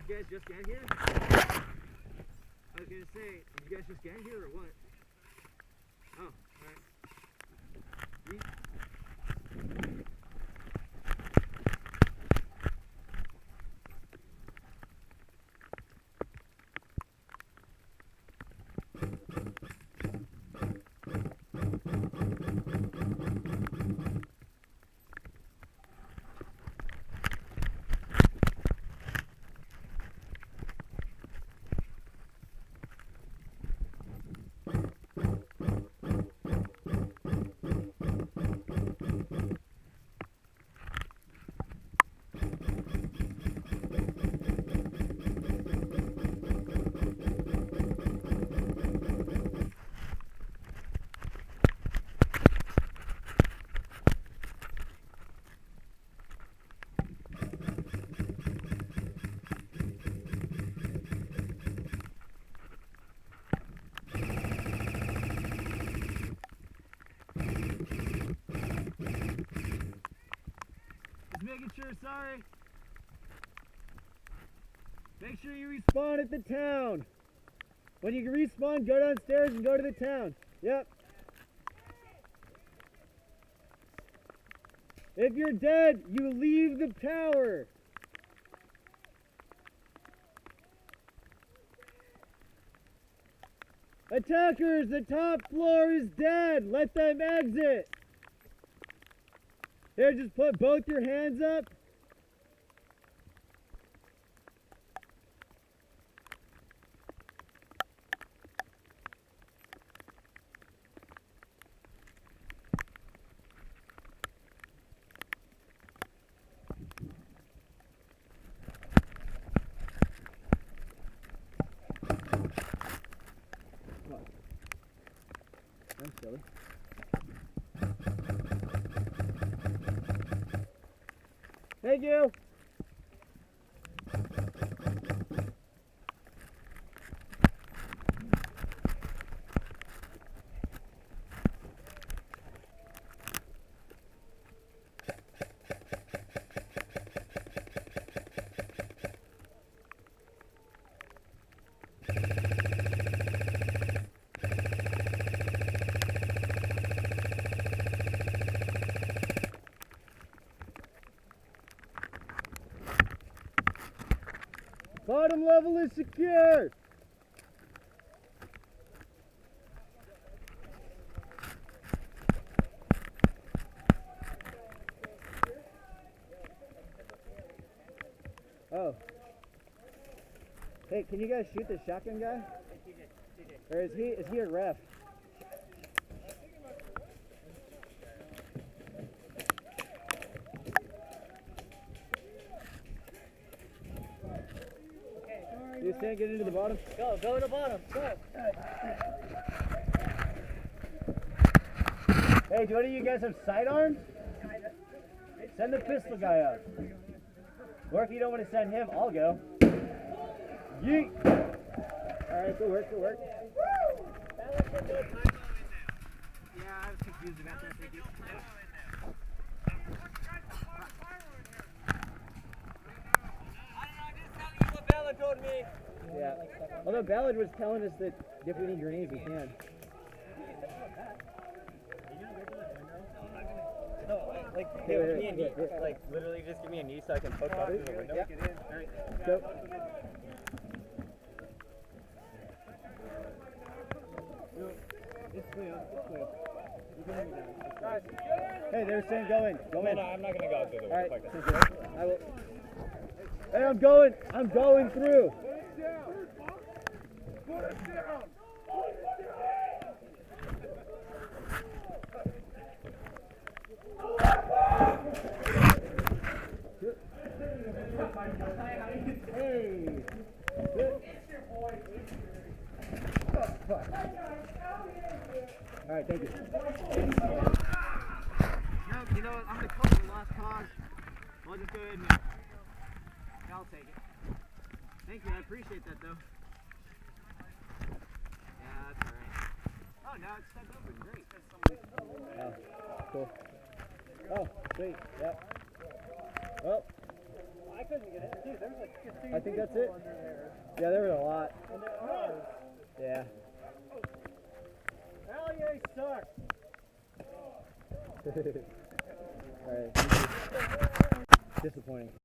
you guys just get here? I was gonna say, did you guys just get here or what? Oh, alright. Making sure, sorry. Make sure you respawn at the town. When you respawn, go downstairs and go to the town. Yep. If you're dead, you leave the tower. Attackers, the top floor is dead. Let them exit. Here, just put both your hands up. I'm silly. Thank you. Bottom level is secure. Oh. Hey, can you guys shoot the shotgun guy? Or is he a ref? You saying get into the bottom? Go to the bottom, go. Hey, do any of you guys have sidearms? Send the pistol guy up. Or if you don't want to send him, I'll go. Yeet! Alright, good work, good work. Yeah, I was confused about that. Thank you. Told me. Yeah. Although Ballard was telling us that if we need grenades, we can. No, like, hey, give me a knee. Like, literally just give me a knee so I can poke out through the window. Yeah. Alright. Go. No, it's clear. It's clear. You can hang me down. Hey, they were saying go in. Go in. No, I'm not going to go through the window like that. I will. Hey, I'm going through. Put it down. Put it down. Hey. All right, thank you. No, you know what? I'm going to cover the last TAAGS. I'll just go ahead and... I'll take it. Thank you, I appreciate that though. Yeah, that's alright. Oh, now it's set open, great. Oh, cool. Oh, sweet, yep. Well, I couldn't get it. Dude, there was like 15 I think that's it. Under there. Yeah, there was a lot. And there was. Yeah. Allier sucks. All right. Disappointing.